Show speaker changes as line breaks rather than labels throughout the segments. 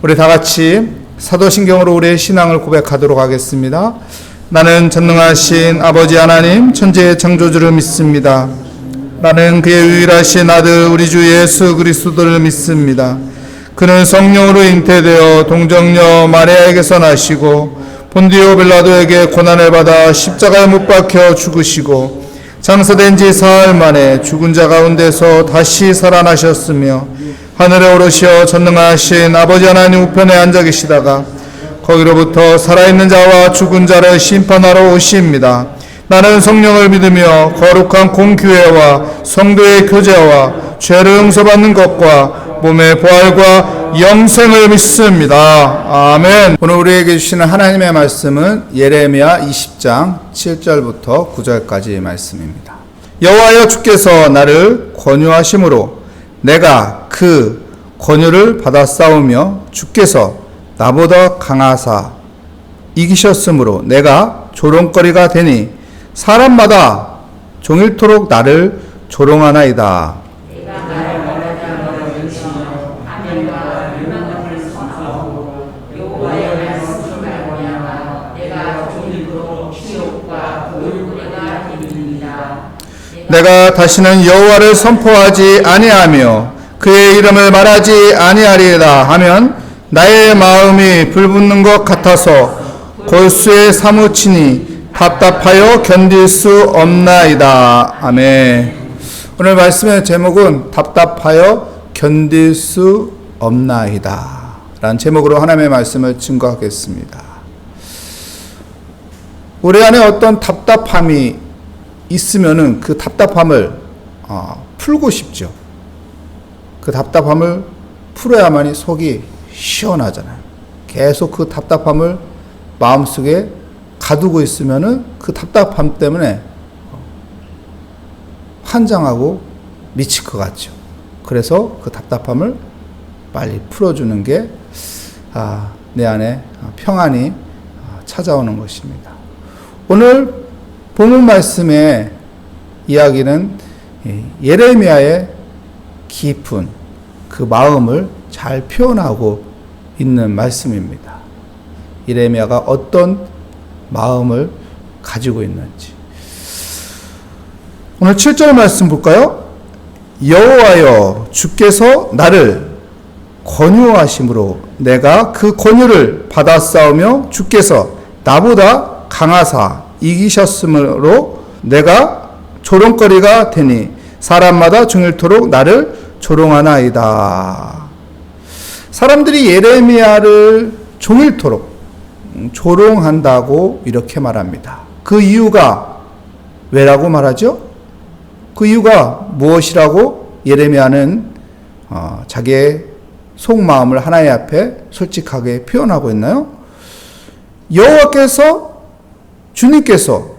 우리 다 같이 사도신경으로 우리의 신앙을 고백하도록 하겠습니다. 나는 전능하신 아버지 하나님 천지의 창조주를 믿습니다. 나는 그의 유일하신 아들 우리 주 예수 그리스도를 믿습니다. 그는 성령으로 잉태되어 동정녀 마리아에게서 나시고 본디오 빌라도에게 고난을 받아 십자가에 못 박혀 죽으시고 장사된 지 사흘 만에 죽은 자 가운데서 다시 살아나셨으며 하늘에 오르시어 전능하신 아버지 하나님 우편에 앉아 계시다가 거기로부터 살아있는 자와 죽은 자를 심판하러 오시입니다. 나는 성령을 믿으며 거룩한 공교회와 성도의 교제와 죄를 용서받는 것과 몸의 부활과 영생을 믿습니다. 아멘. 오늘 우리에게 주시는 하나님의 말씀은 예레미야 20장 7절부터 9절까지의 말씀입니다. 여호와여 주께서 나를 권유하심으로 내가 그 권유를 받아 싸우며 주께서 나보다 강하사 이기셨으므로 내가 조롱거리가 되니 사람마다 종일토록 나를 조롱하나이다. 내가 다시는 여호와를 선포하지 아니하며 그의 이름을 말하지 아니하리이다 하면 나의 마음이 불붙는 것 같아서 골수에 사무치니 답답하여 견딜 수 없나이다. 아멘. 오늘 말씀의 제목은 답답하여 견딜 수 없나이다 라는 제목으로 하나님의 말씀을 증거하겠습니다. 우리 안에 어떤 답답함이 있으면은 그 답답함을 풀고 싶죠. 그 답답함을 풀어야만이 속이 시원하잖아요. 계속 그 답답함을 마음속에 가두고 있으면은 그 답답함 때문에 환장하고 미칠 것 같죠. 그래서 그 답답함을 빨리 풀어주는 게 내 안에 평안이 찾아오는 것입니다. 오늘 본문 말씀의 이야기는 예레미야의 깊은 그 마음을 잘 표현하고 있는 말씀입니다. 예레미야가 어떤 마음을 가지고 있는지. 오늘 7절 말씀 볼까요? 여호와여 주께서 나를 권유하심으로 내가 그 권유를 받아 싸우며 주께서 나보다 강하사 이기셨으므로 내가 조롱거리가 되니 사람마다 종일토록 나를 조롱하나이다. 사람들이 예레미야를 종일토록 조롱한다고 이렇게 말합니다. 그 이유가 왜라고 말하죠? 그 이유가 무엇이라고 예레미야는 자기의 속마음을 하나님 앞에 솔직하게 표현하고 있나요? 여호와께서 주님께서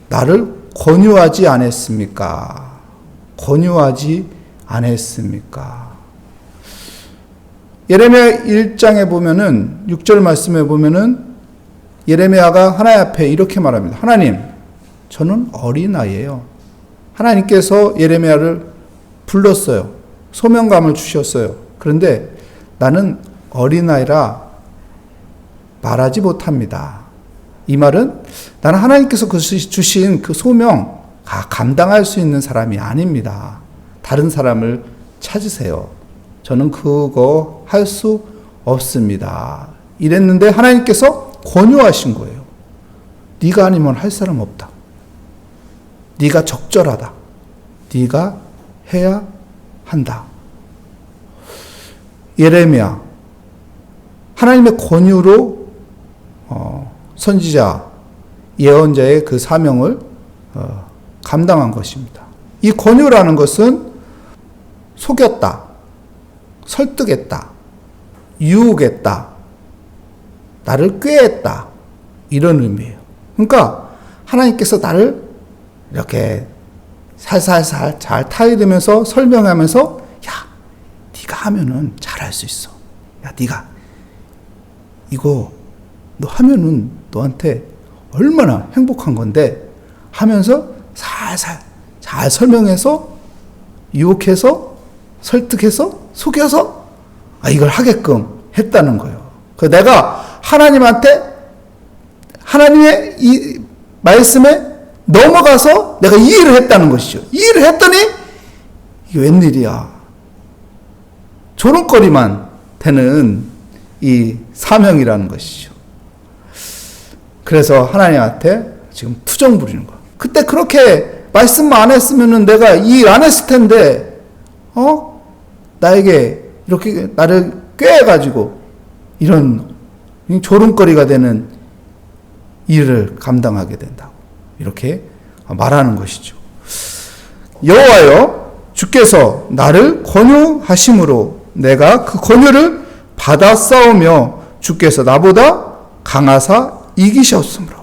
나를 권유하지 않았습니까? 권유하지 않았습니까? 예레미야 1장에 보면은 6절 말씀에 보면은 예레미야가 하나님 앞에 이렇게 말합니다. 하나님, 저는 어린아이예요. 하나님께서 예레미야를 불렀어요. 소명감을 주셨어요. 그런데 나는 어린아이라 말하지 못합니다. 이 말은 나는 하나님께서 주신 그 소명 감당할 수 있는 사람이 아닙니다. 다른 사람을 찾으세요. 저는 그거 할 수 없습니다. 이랬는데 하나님께서 권유하신 거예요. 네가 아니면 할 사람 없다. 네가 적절하다. 네가 해야 한다. 예레미야, 하나님의 권유로 선지자, 예언자의 그 사명을 감당한 것입니다. 이 권유라는 것은 속였다, 설득했다, 유혹했다, 나를 꾀했다, 이런 의미예요. 그러니까 하나님께서 나를 이렇게 살살살 잘 타이르면서 설명하면서 야, 네가 하면은 잘할 수 있어. 야, 네가 이거 너 하면은 너한테 얼마나 행복한 건데 하면서 살살 잘 설명해서 유혹해서 설득해서 속여서 이걸 하게끔 했다는 거예요. 그 내가 하나님한테 하나님의 이 말씀에 넘어가서 내가 이해를 했다는 것이죠. 이해를 했더니 이게 웬일이야. 조롱거리만 되는 이 사명이라는 것이죠. 그래서 하나님한테 지금 투정 부리는 거야. 그때 그렇게 말씀만 안 했으면은 내가 이 일 안 했을 텐데, 나에게 이렇게 나를 꾀해가지고 이런 조롱거리가 되는 일을 감당하게 된다고. 이렇게 말하는 것이죠. 여호와여, 주께서 나를 권유하심으로 내가 그 권유를 받아 싸우며 주께서 나보다 강하사 이기셨으므로.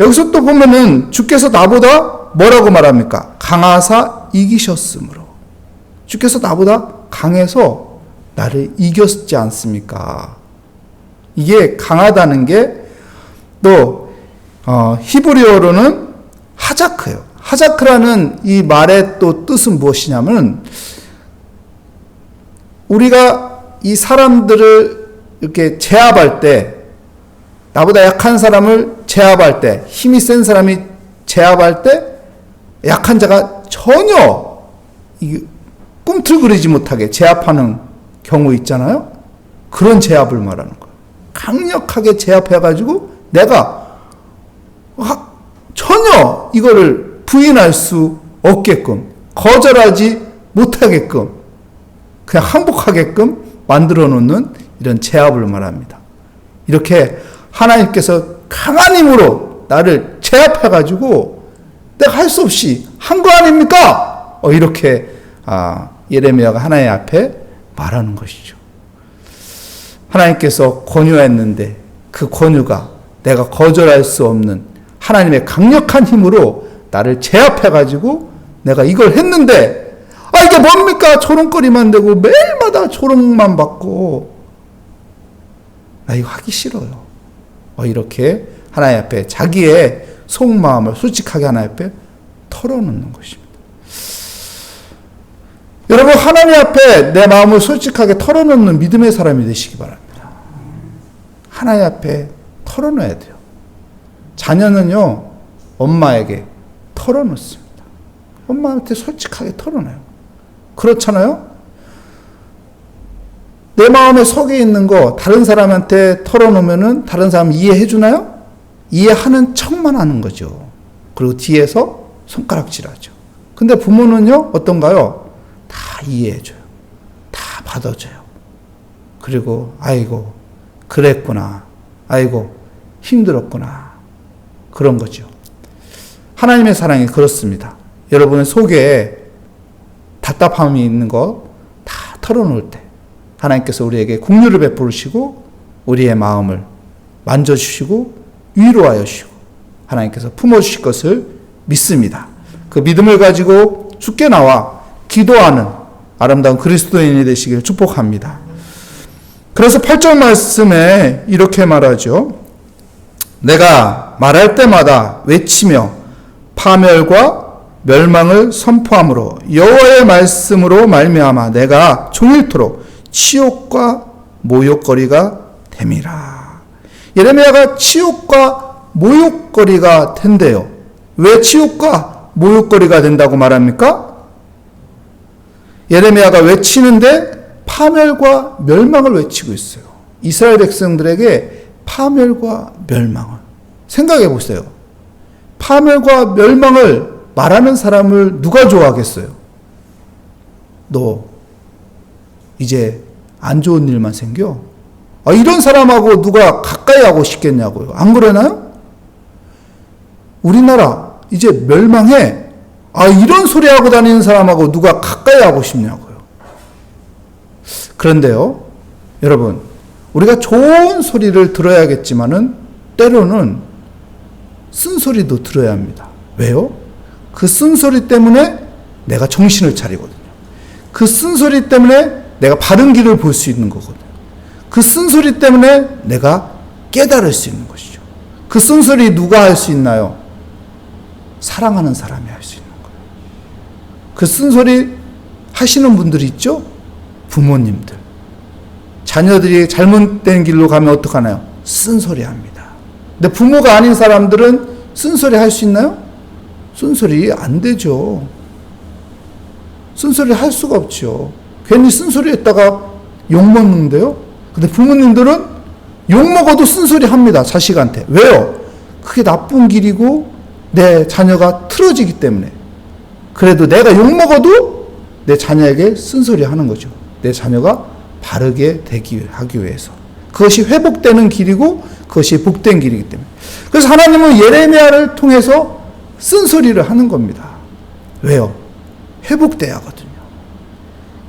여기서 또 보면은 주께서 나보다 뭐라고 말합니까? 강하사 이기셨으므로. 주께서 나보다 강해서 나를 이겼지 않습니까? 이게 강하다는 게 또 히브리어로는 하자크예요. 하자크라는 이 말의 또 뜻은 무엇이냐면, 우리가 이 사람들을 이렇게 제압할 때, 나보다 약한 사람을 제압할 때, 힘이 센 사람이 제압할 때 약한 자가 전혀 꿈틀거리지 못하게 제압하는 경우 있잖아요. 그런 제압을 말하는 거예요. 강력하게 제압해가지고 내가 전혀 이거를 부인할 수 없게끔, 거절하지 못하게끔, 그냥 항복하게끔 만들어 놓는 이런 제압을 말합니다. 이렇게 하나님께서 강한 힘으로 나를 제압해가지고 내가 할 수 없이 한 거 아닙니까? 이렇게 예레미야가 하나님 앞에 말하는 것이죠. 하나님께서 권유했는데 그 권유가 내가 거절할 수 없는 하나님의 강력한 힘으로 나를 제압해가지고 내가 이걸 했는데, 이게 뭡니까? 조롱거리만 되고 매일마다 조롱만 받고 나 이거 하기 싫어요. 이렇게 하나님 앞에 자기의 속마음을 솔직하게 하나님 앞에 털어놓는 것입니다. 여러분, 하나님 앞에 내 마음을 솔직하게 털어놓는 믿음의 사람이 되시기 바랍니다. 하나님 앞에 털어놔야 돼요. 자녀는요, 엄마에게 털어놓습니다. 엄마한테 솔직하게 털어놔요. 그렇잖아요? 내 마음에 속에 있는 거 다른 사람한테 털어놓으면은 다른 사람 이해해 주나요? 이해하는 척만 하는 거죠. 그리고 뒤에서 손가락질하죠. 근데 부모는요, 어떤가요? 다 이해해줘요. 다 받아줘요. 그리고 아이고 그랬구나. 아이고 힘들었구나. 그런 거죠. 하나님의 사랑이 그렇습니다. 여러분의 속에 답답함이 있는 거 다 털어놓을 때 하나님께서 우리에게 긍휼을 베푸시고 우리의 마음을 만져주시고 위로하여 주시고 하나님께서 품어주실 것을 믿습니다. 그 믿음을 가지고 주께 나와 기도하는 아름다운 그리스도인이 되시길 축복합니다. 그래서 8절 말씀에 이렇게 말하죠. 내가 말할 때마다 외치며 파멸과 멸망을 선포함으로 여호와의 말씀으로 말미암아 내가 종일토록 치욕과 모욕거리가 됨이라. 예레미야가 치욕과 모욕거리가 된대요. 왜 치욕과 모욕거리가 된다고 말합니까? 예레미야가 외치는데 파멸과 멸망을 외치고 있어요. 이스라엘 백성들에게 파멸과 멸망을. 생각해 보세요. 파멸과 멸망을 말하는 사람을 누가 좋아하겠어요? 너 이제 안 좋은 일만 생겨? 이런 사람하고 누가 가까이 하고 싶겠냐고요. 안 그러나요? 우리나라 이제 멸망해. 이런 소리 하고 다니는 사람하고 누가 가까이 하고 싶냐고요. 그런데요, 여러분, 우리가 좋은 소리를 들어야겠지만은 때로는 쓴소리도 들어야 합니다. 왜요? 그 쓴소리 때문에 내가 정신을 차리거든요. 그 쓴소리 때문에 내가 바른 길을 볼 수 있는 거거든요. 그 쓴소리 때문에 내가 깨달을 수 있는 것이죠. 그 쓴소리 누가 할 수 있나요? 사랑하는 사람이 할 수 있는 거예요. 그 쓴소리 하시는 분들이 있죠? 부모님들, 자녀들이 잘못된 길로 가면 어떡하나요? 쓴소리 합니다. 근데 부모가 아닌 사람들은 쓴소리 할 수 있나요? 쓴소리 안 되죠. 쓴소리 할 수가 없죠. 괜히 쓴소리 했다가 욕먹는데요. 근데 부모님들은 욕먹어도 쓴소리 합니다. 자식한테. 왜요? 그게 나쁜 길이고 내 자녀가 틀어지기 때문에. 그래도 내가 욕먹어도 내 자녀에게 쓴소리 하는 거죠. 내 자녀가 바르게 하기 위해서. 그것이 회복되는 길이고 그것이 복된 길이기 때문에. 그래서 하나님은 예레미야를 통해서 쓴소리를 하는 겁니다. 왜요? 회복돼야 하거든요.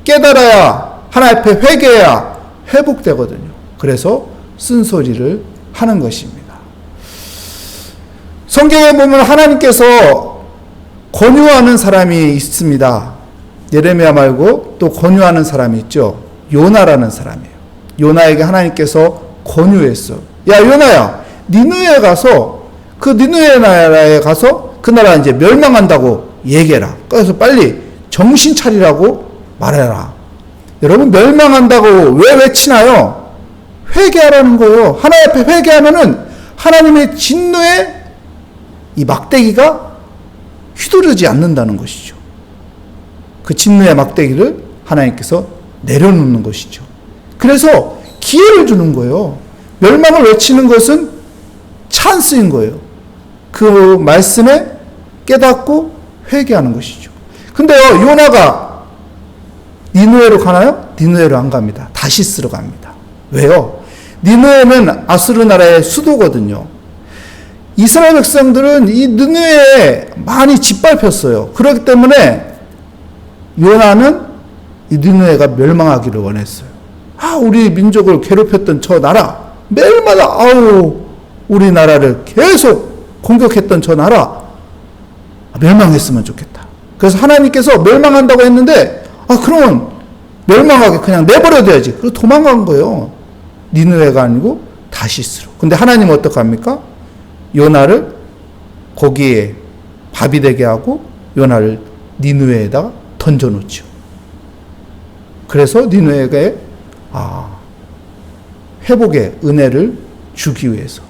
깨달아야, 하나님 앞에 회개해야 회복되거든요. 그래서 쓴소리를 하는 것입니다. 성경에 보면 하나님께서 권유하는 사람이 있습니다. 예레미야 말고 또 권유하는 사람이 있죠. 요나라는 사람이에요. 요나에게 하나님께서 권유했어. 야, 요나야, 니느웨에 가서 그 니느웨 나라에 가서 그 나라 이제 멸망한다고 얘기해라. 그래서 빨리 정신 차리라고 말해라. 여러분, 멸망한다고 왜 외치나요? 회개하라는 거예요. 하나님 앞에 회개하면은 하나님의 진노에 이 막대기가 휘두르지 않는다는 것이죠. 그 진노의 막대기를 하나님께서 내려놓는 것이죠. 그래서 기회를 주는 거예요. 멸망을 외치는 것은 찬스인 거예요. 그 말씀에 깨닫고 회개하는 것이죠. 근데요, 요나가 니느웨로 가나요? 니느웨로 안 갑니다. 다시스로 갑니다. 왜요? 니느웨는 아수르 나라의 수도거든요. 이스라엘 백성들은 이 니느웨에 많이 짓밟혔어요. 그렇기 때문에 요나는 이 니느웨가 멸망하기를 원했어요. 우리 민족을 괴롭혔던 저 나라, 매일마다 우리나라를 계속 공격했던 저 나라 멸망했으면 좋겠다. 그래서 하나님께서 멸망한다고 했는데 그러면 멸망하게 그냥 내버려둬야지. 그래서 도망간 거예요. 니느웨가 아니고 다시스로. 근데 하나님은 어떡합니까? 요나를 거기에 밥이 되게 하고 요나를 니느웨에다가 던져놓죠. 그래서 니느웨에게 회복의 은혜를 주기 위해서.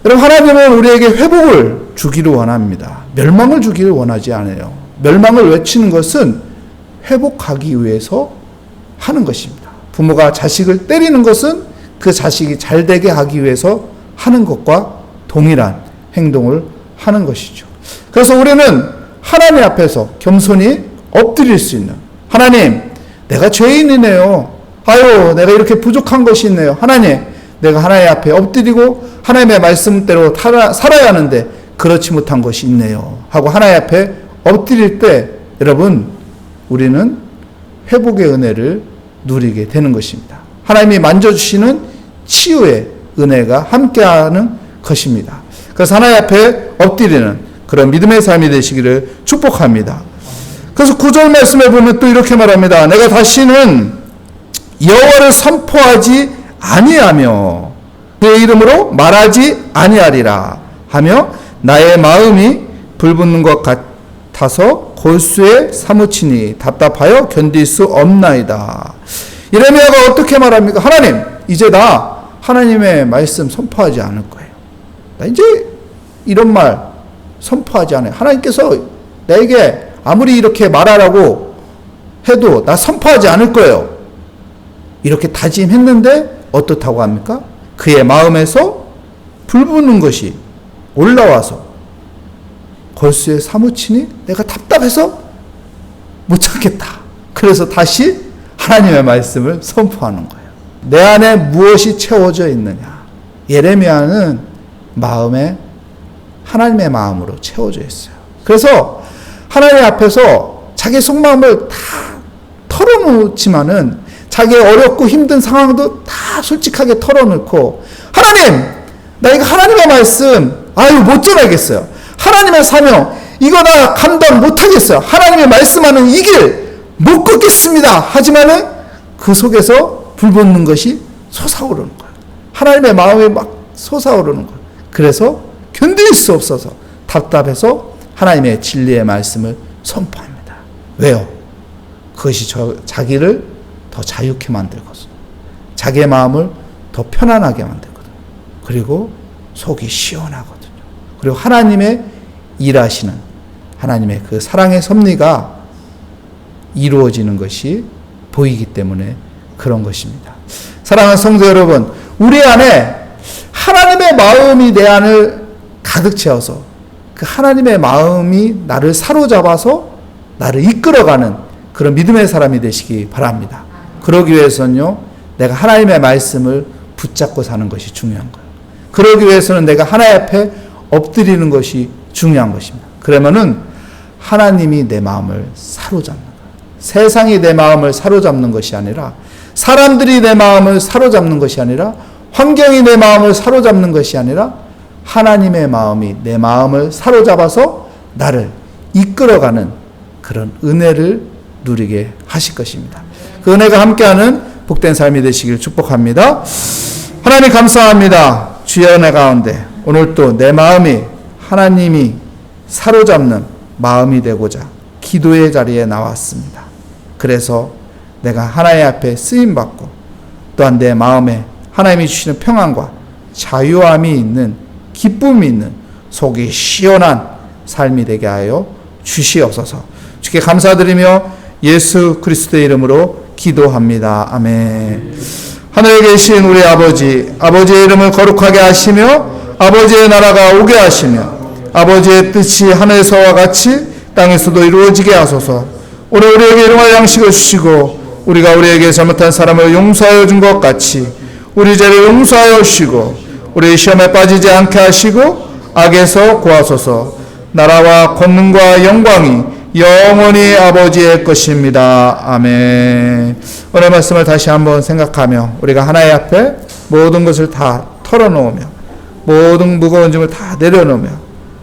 여러분, 하나님은 우리에게 회복을 주기를 원합니다. 멸망을 주기를 원하지 않아요. 멸망을 외치는 것은 회복하기 위해서 하는 것입니다. 부모가 자식을 때리는 것은 그 자식이 잘 되게 하기 위해서 하는 것과 동일한 행동을 하는 것이죠. 그래서 우리는 하나님 앞에서 겸손히 엎드릴 수 있는, 하나님, 내가 죄인이네요. 내가 이렇게 부족한 것이 있네요. 하나님, 내가 하나님 앞에 엎드리고 하나님의 말씀대로 살아야 하는데 그렇지 못한 것이 있네요. 하고 하나님 앞에 엎드릴 때 여러분, 우리는 회복의 은혜를 누리게 되는 것입니다. 하나님이 만져주시는 치유의 은혜가 함께하는 것입니다. 그래서 하나님 앞에 엎드리는 그런 믿음의 삶이 되시기를 축복합니다. 그래서 9절 말씀에 보면 또 이렇게 말합니다. 내가 다시는 여호와를 선포하지 아니하며 그의 이름으로 말하지 아니하리라 하며 나의 마음이 불붙는 것 같아서 골수에 사무치니 답답하여 견딜 수 없나이다. 예레미야가 어떻게 말합니까? 하나님, 이제 나 하나님의 말씀 선포하지 않을 거예요. 나 이제 이런 말 선포하지 않아요. 하나님께서 나에게 아무리 이렇게 말하라고 해도 나 선포하지 않을 거예요. 이렇게 다짐했는데 어떻다고 합니까? 그의 마음에서 불붙는 것이 올라와서 골수에 사무치니 내가 답답해서 못 참겠다. 그래서 다시 하나님의 말씀을 선포하는 거예요. 내 안에 무엇이 채워져 있느냐? 예레미야는 마음에 하나님의 마음으로 채워져 있어요. 그래서 하나님 앞에서 자기 속마음을 다 털어놓지만은 자기의 어렵고 힘든 상황도 다 솔직하게 털어놓고 하나님, 나 이거 하나님의 말씀 못 전하겠어요. 하나님의 사명 이거 나 감당 못하겠어요. 하나님의 말씀하는 이 길 못 걷겠습니다. 하지만은 그 속에서 불붙는 것이 솟아오르는 거예요. 하나님의 마음이 막 솟아오르는 거예요. 그래서 견딜 수 없어서 답답해서 하나님의 진리의 말씀을 선포합니다. 왜요? 그것이 자기를 더 자유케 만들거든요. 자기의 마음을 더 편안하게 만들거든요. 그리고 속이 시원하거든요. 그리고 하나님의 일하시는 하나님의 그 사랑의 섭리가 이루어지는 것이 보이기 때문에 그런 것입니다. 사랑하는 성도 여러분, 우리 안에 하나님의 마음이 내 안을 가득 채워서 그 하나님의 마음이 나를 사로잡아서 나를 이끌어가는 그런 믿음의 사람이 되시기 바랍니다. 그러기 위해서는요, 내가 하나님의 말씀을 붙잡고 사는 것이 중요한 거예요. 그러기 위해서는 내가 하나님 앞에 엎드리는 것이 중요한 것입니다. 그러면은 하나님이 내 마음을 사로잡는 거예요. 세상이 내 마음을 사로잡는 것이 아니라, 사람들이 내 마음을 사로잡는 것이 아니라, 환경이 내 마음을 사로잡는 것이 아니라, 하나님의 마음이 내 마음을 사로잡아서 나를 이끌어가는 그런 은혜를 누리게 하실 것입니다. 그 은혜가 함께하는 복된 삶이 되시길 축복합니다. 하나님 감사합니다. 주의 은혜 가운데 오늘도 내 마음이 하나님이 사로잡는 마음이 되고자 기도의 자리에 나왔습니다. 그래서 내가 하나님 앞에 쓰임받고 또한 내 마음에 하나님이 주시는 평안과 자유함이 있는, 기쁨이 있는, 속이 시원한 삶이 되게 하여 주시옵소서. 주께 감사드리며 예수 그리스도의 이름으로 기도합니다. 아멘. 하늘에 계신 우리 아버지, 아버지의 이름을 거룩하게 하시며 아버지의 나라가 오게 하시며 아버지의 뜻이 하늘에서와 같이 땅에서도 이루어지게 하소서. 오늘 우리에게 일용할 양식을 주시고 우리가 우리에게 잘못한 사람을 용서하여 준 것 같이 우리 죄를 용서하여 주시고 우리 시험에 빠지지 않게 하시고 악에서 구하소서. 나라와 권능과 영광이 영원히 아버지의 것입니다. 아멘. 오늘 말씀을 다시 한번 생각하며 우리가 하나님 앞에 모든 것을 다 털어놓으며 모든 무거운 짐을 다 내려놓으며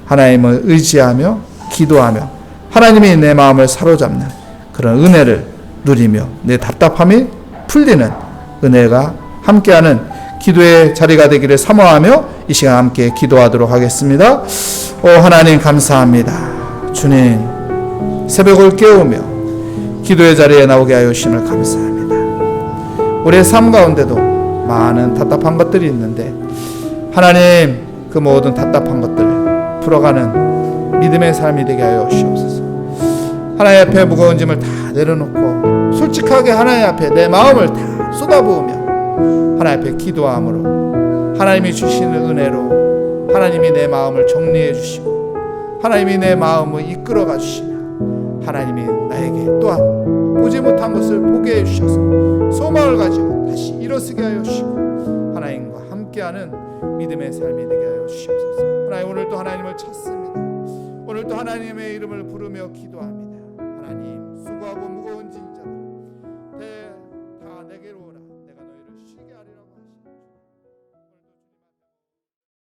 하나님을 의지하며 기도하며 하나님이 내 마음을 사로잡는 그런 은혜를 누리며 내 답답함이 풀리는 은혜가 함께하는 기도의 자리가 되기를 사모하며 이 시간 함께 기도하도록 하겠습니다. 오 하나님 감사합니다. 주님 새벽을 깨우며 기도의 자리에 나오게 하여 주심을 감사합니다. 우리의 삶 가운데도 많은 답답한 것들이 있는데 하나님 그 모든 답답한 것들을 풀어가는 믿음의 삶이 되게 하여 주시옵소서. 하나님 앞에 무거운 짐을 다 내려놓고 솔직하게 하나님 앞에 내 마음을 다 쏟아부으며 하나님 앞에 기도함으로 하나님이 주시는 은혜로 하나님이 내 마음을 정리해 주시고 하나님이 내 마음을 이끌어가 주시며 하나님이 나에게 또한 보지 못한 것을 보게 해 주셔서 소망을 가지고 다시 일어서게 하여 주시고 하나님과 함께하는 믿음의 삶이 되게 하여 주시옵소서. 하나님 오늘도 하나님을 찾습니다. 오늘도 하나님의 이름을 부르며 기도합니다.